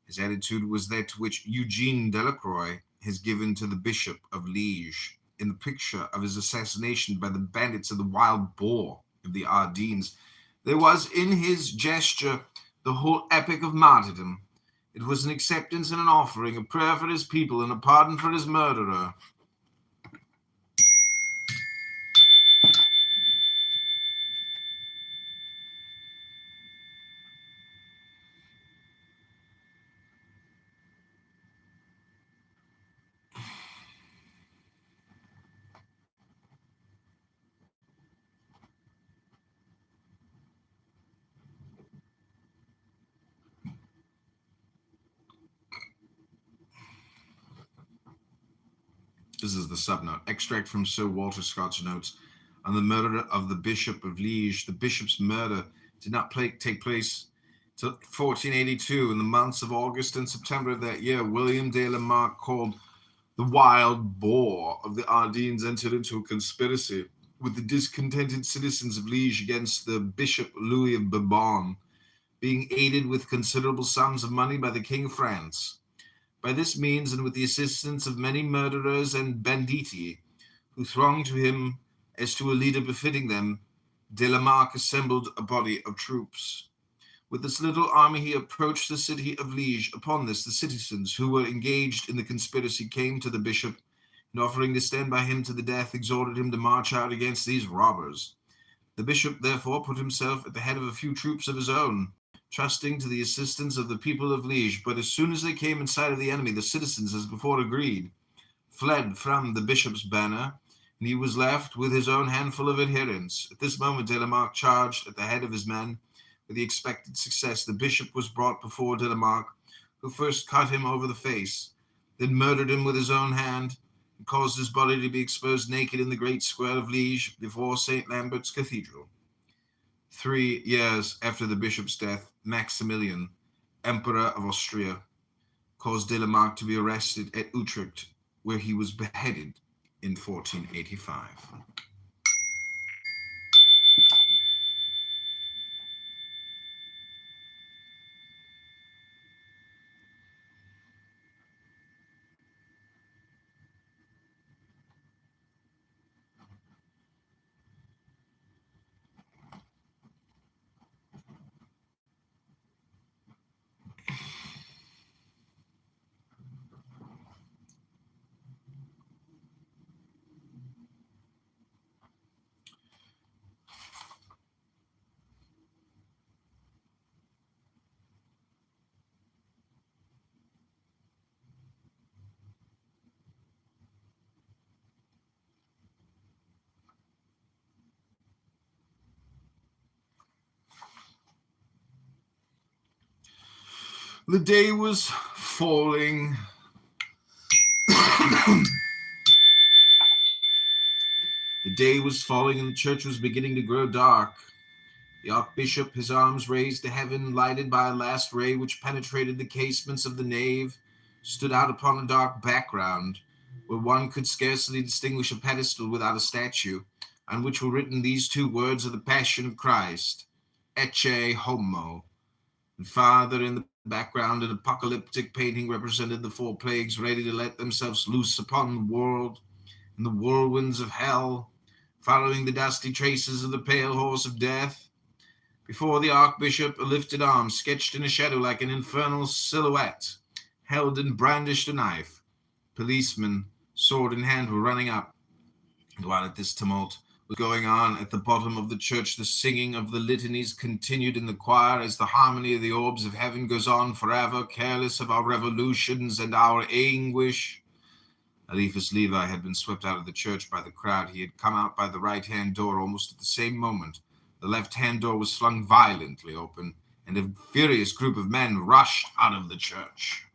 His attitude was that which Eugene Delacroix has given to the Bishop of Liege in the picture of his assassination by the bandits of the Wild Boar of the Ardennes. There was in his gesture the whole epic of martyrdom. It was an acceptance and an offering, a prayer for his people and a pardon for his murderer. This is the subnote. Extract from Sir Walter Scott's notes on the murder of the Bishop of Liege. The bishop's murder did not take place till 1482. In the months of August and September of that year, William de la Marck, called the Wild Boar of the Ardennes, entered into a conspiracy with the discontented citizens of Liege against the Bishop Louis of Bourbon, being aided with considerable sums of money by the King of France. By this means, and with the assistance of many murderers and banditti, who thronged to him as to a leader befitting them, de la Marck assembled a body of troops. With this little army he approached the city of Liege. Upon this, the citizens who were engaged in the conspiracy came to the bishop, and offering to stand by him to the death, exhorted him to march out against these robbers. The bishop therefore put himself at the head of a few troops of his own, trusting to the assistance of the people of Liege. But as soon as they came in sight of the enemy, the citizens, as before agreed, fled from the bishop's banner, and he was left with his own handful of adherents. At this moment, de la Marck charged at the head of his men with the expected success. The bishop was brought before de la Marck, who first cut him over the face, then murdered him with his own hand, and caused his body to be exposed naked in the great square of Liege before St. Lambert's Cathedral. 3 years after the bishop's death, Maximilian, Emperor of Austria, caused de la Marck to be arrested at Utrecht, where he was beheaded in 1485. The day was falling. The day was falling, and the church was beginning to grow dark. The archbishop, his arms raised to heaven, lighted by a last ray which penetrated the casements of the nave, stood out upon a dark background, where one could scarcely distinguish a pedestal without a statue, on which were written these two words of the Passion of Christ, Ecce Homo. And farther in the background, an apocalyptic painting represented the 4 plagues ready to let themselves loose upon the world, and the whirlwinds of hell, following the dusty traces of the pale horse of death. Before the archbishop, a lifted arm, sketched in a shadow like an infernal silhouette, held and brandished a knife. Policemen, sword in hand, were running up. And while at this tumult was going on at the bottom of the church, the singing of the litanies continued in the choir as the harmony of the orbs of heaven goes on forever, careless of our revolutions and our anguish. Eliphas Levi had been swept out of the church by the crowd. He had come out by the right-hand door almost at the same moment. The left-hand door was flung violently open, and a furious group of men rushed out of the church.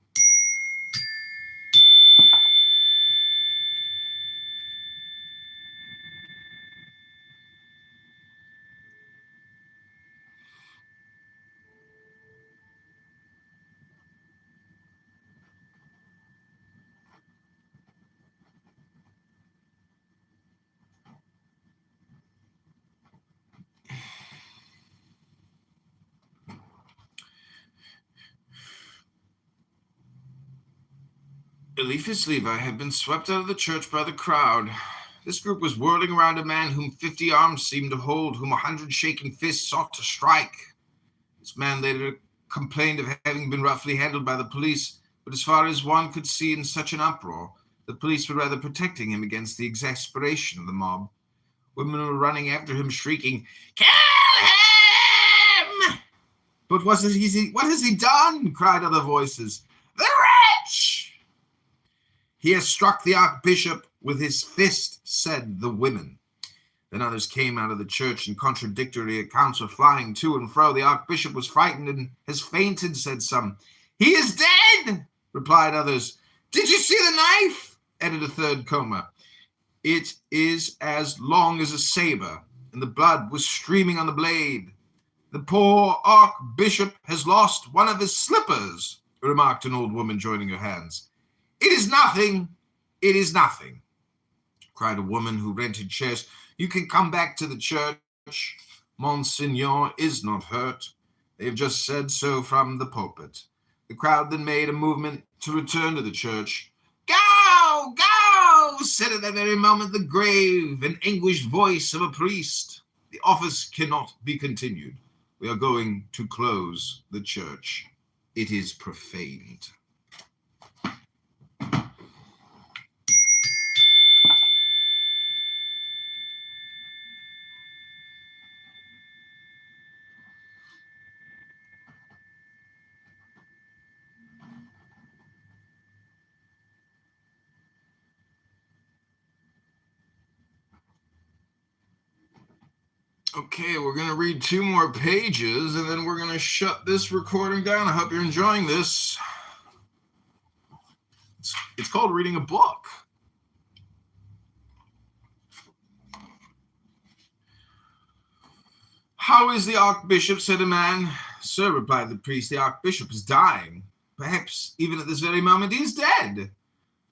Eliphas Levi had been swept out of the church by the crowd. This group was whirling around a man whom 50 arms seemed to hold, whom 100 shaking fists sought to strike. This man later complained of having been roughly handled by the police, but as far as one could see in such an uproar, the police were rather protecting him against the exasperation of the mob. Women were running after him, shrieking, "Kill him!" "But what has he done?" cried other voices. "The wretch! He has struck the archbishop with his fist," said the women. Then others came out of the church, and contradictory accounts were flying to and fro. "The archbishop was frightened and has fainted," said some. "He is dead," replied others. "Did you see the knife?" added a third coma. It is as long as a saber, and the blood was streaming on the blade. The poor archbishop has lost one of his slippers, remarked an old woman, joining her hands. It is nothing, it is nothing, cried a woman who rented chairs. You can come back to the church. Monsignor is not hurt. They have just said so from the pulpit. The crowd then made a movement to return to the church. Go, go, said at that very moment the grave and anguished voice of a priest. The office cannot be continued. We are going to close the church. It is profaned. Okay, we're going to read 2 more pages, and then we're going to shut this recording down. I hope you're enjoying this. It's called reading a book. How is the archbishop, said a man. Sir, replied the priest, the archbishop is dying. Perhaps even at this very moment he is dead. The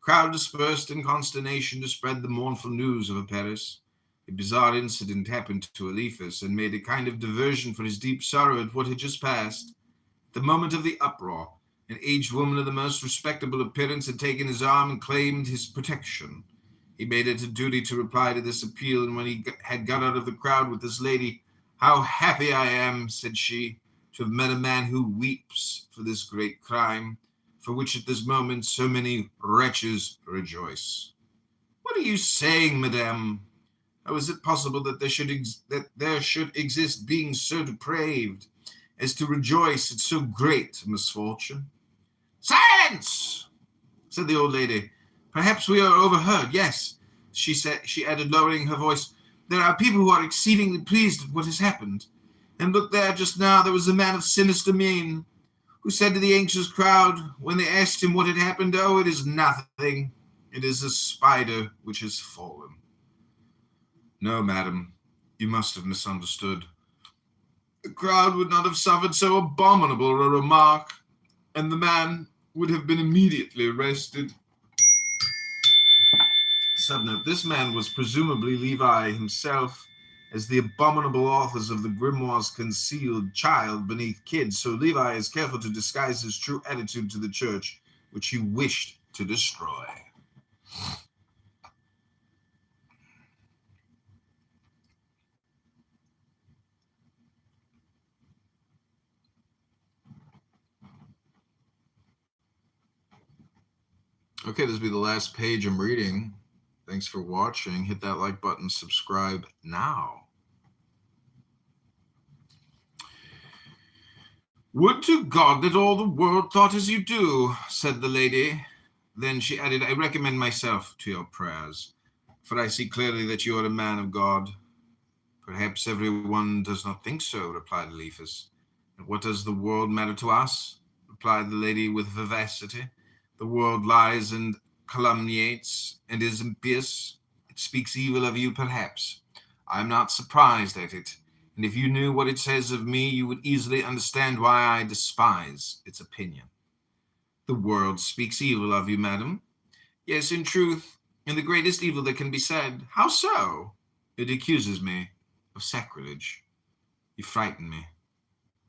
crowd dispersed in consternation to spread the mournful news of Paris. A bizarre incident happened to Eliphas and made a kind of diversion for his deep sorrow at what had just passed. At the moment of the uproar, an aged woman of the most respectable appearance had taken his arm and claimed his protection. He made it a duty to reply to this appeal, and when he had got out of the crowd with this lady, how happy I am, said she, to have met a man who weeps for this great crime, for which at this moment so many wretches rejoice. What are you saying, madame? How is it possible that there should exist beings so depraved as to rejoice at so great a misfortune? Silence! Said the old lady. Perhaps we are overheard. Yes, she added, lowering her voice. There are people who are exceedingly pleased at what has happened. And look there, just now there was a man of sinister mien who said to the anxious crowd when they asked him what had happened, oh, it is nothing. It is a spider which has fallen. No, madam, you must have misunderstood. The crowd would not have suffered so abominable a remark, and the man would have been immediately arrested. Subnote, this man was presumably Levi himself, as the abominable authors of the grimoires concealed child beneath kid, so Levi is careful to disguise his true attitude to the church, which he wished to destroy. Okay, this will be the last page I'm reading. Thanks for watching. Hit that like button, subscribe now. Would to God that all the world thought as you do, said the lady. Then she added, I recommend myself to your prayers, for I see clearly that you are a man of God. Perhaps everyone does not think so, replied Eliphas. And what does the world matter to us? Replied the lady with vivacity. The world lies and calumniates and is impious. It speaks evil of you, perhaps. I am not surprised at it, and if you knew what it says of me, you would easily understand why I despise its opinion. The world speaks evil of you, madam. Yes, in truth, and the greatest evil that can be said. How so? It accuses me of sacrilege. You frighten me.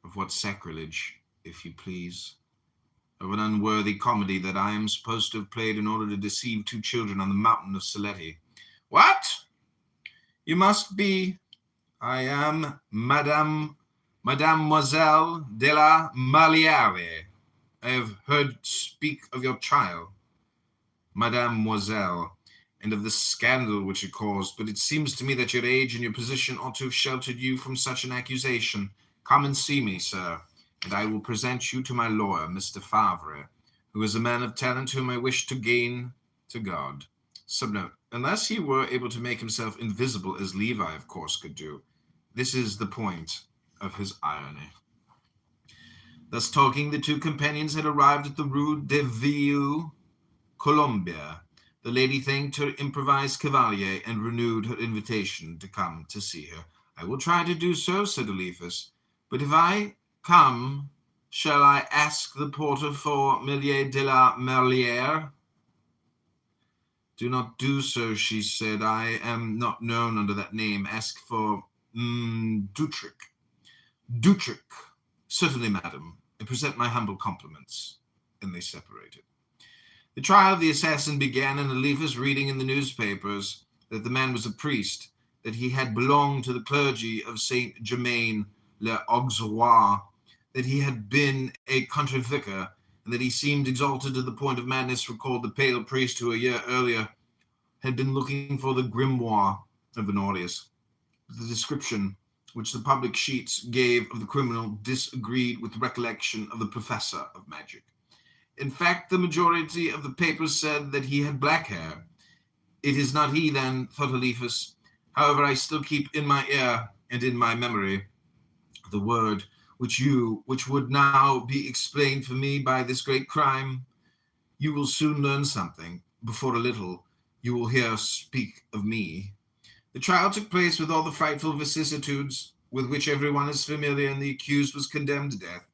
Of what sacrilege, if you please? Of an unworthy comedy that I am supposed to have played in order to deceive 2 children on the mountain of Saletti. What? You must be. I am Mademoiselle de la Maliare. I have heard speak of your child, Mademoiselle, and of the scandal which it caused, but it seems to me that your age and your position ought to have sheltered you from such an accusation. Come and see me, sir, and I will present you to my lawyer, Mr. Favre, who is a man of talent whom I wish to gain to God. Subnote, unless he were able to make himself invisible, as Levi, of course, could do. This is the point of his irony. Thus talking, the 2 companions had arrived at the Rue de Vieux Colombia. The lady thanked her improvised cavalier and renewed her invitation to come to see her. I will try to do so, said Eliphas. But if I come, shall I ask the porter for Millier de la Merliere? Do not do so, she said. I am not known under that name. Ask for Dutrick. Dutrick. Certainly, madam. I present my humble compliments. And they separated. The trial of the assassin began, and Eliphas reading in the newspapers that the man was a priest, that he had belonged to the clergy of Saint Germain l'Auxerrois, that he had been a country vicar, and that he seemed exalted to the point of madness, recalled the pale priest who a year earlier had been looking for the grimoire of Honorius. The description which the public sheets gave of the criminal disagreed with the recollection of the professor of magic. In fact, the majority of the papers said that he had black hair. It is not he, then, thought Eliphas. However, I still keep in my ear and in my memory the word which would now be explained for me by this great crime. You will soon learn something. Before a little, you will hear speak of me. The trial took place with all the frightful vicissitudes with which everyone is familiar, and the accused was condemned to death.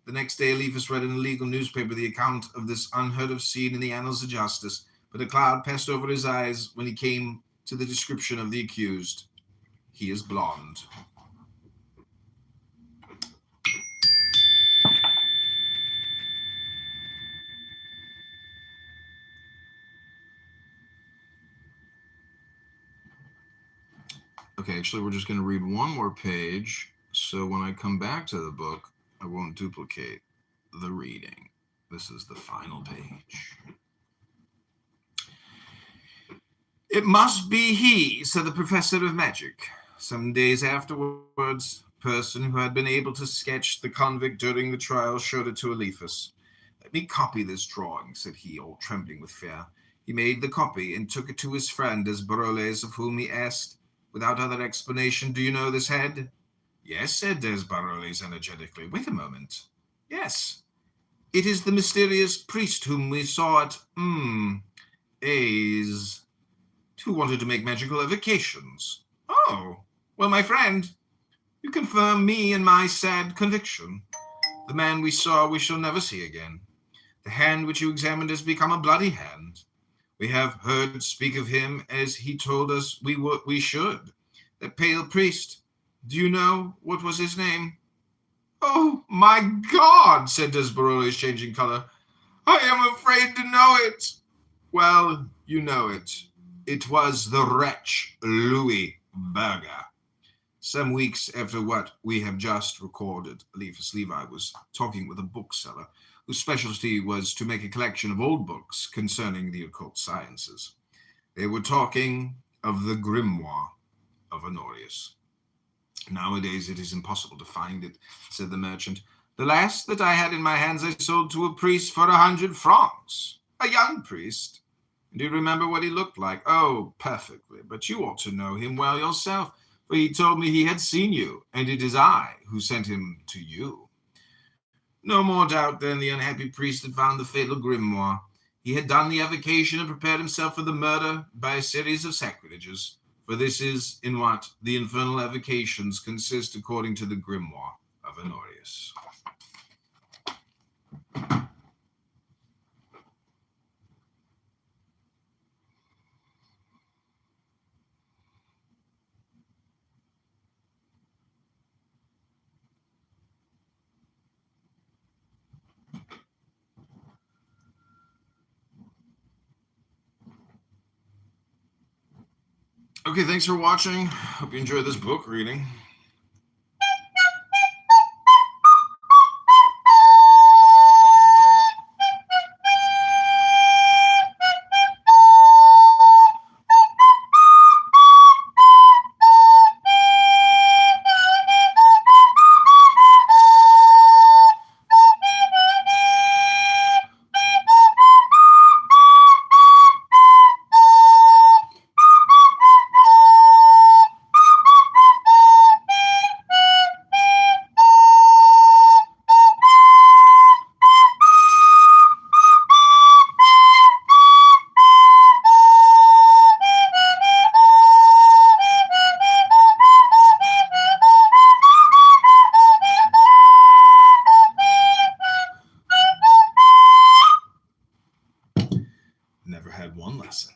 The next day, Eliphas read in a legal newspaper the account of this unheard-of scene in the annals of justice, but a cloud passed over his eyes when he came to the description of the accused. He is blonde. Okay, actually, we're just going to read one more page, so when I come back to the book, I won't duplicate the reading. This is the final page. It must be he, said the professor of magic. Some days afterwards, a person who had been able to sketch the convict during the trial showed it to Eliphas. Let me copy this drawing, said he, all trembling with fear. He made the copy and took it to his friend Desbaroles, of whom he asked, without other explanation, do you know this head? Yes, said Desbaroles energetically. Wait a moment. Yes. It is the mysterious priest whom we saw at, A's, who wanted to make magical evocations. Oh, well, my friend, you confirm me in my sad conviction. The man we saw we shall never see again. The hand which you examined has become a bloody hand. We have heard speak of him as he told us we should. That pale priest, do you know what was his name? Oh, my God, said Desbaroles, changing color. I am afraid to know it. Well, you know it. It was the wretch Louis Berger. Some weeks after what we have just recorded, Eliphas Levi was talking with a bookseller whose specialty was to make a collection of old books concerning the occult sciences. They were talking of the grimoire of Honorius. Nowadays it is impossible to find it, said the merchant. The last that I had in my hands I sold to a priest for 100 francs. A young priest. Do you remember what he looked like? Oh, perfectly, but you ought to know him well yourself, for he told me he had seen you, and it is I who sent him to you. No more doubt than the unhappy priest had found the fatal grimoire. He had done the evocation and prepared himself for the murder by a series of sacrileges, for this is in what the infernal evocations consist according to the grimoire of Honorius. Okay, thanks for watching. Hope you enjoyed this book reading. never had one lesson.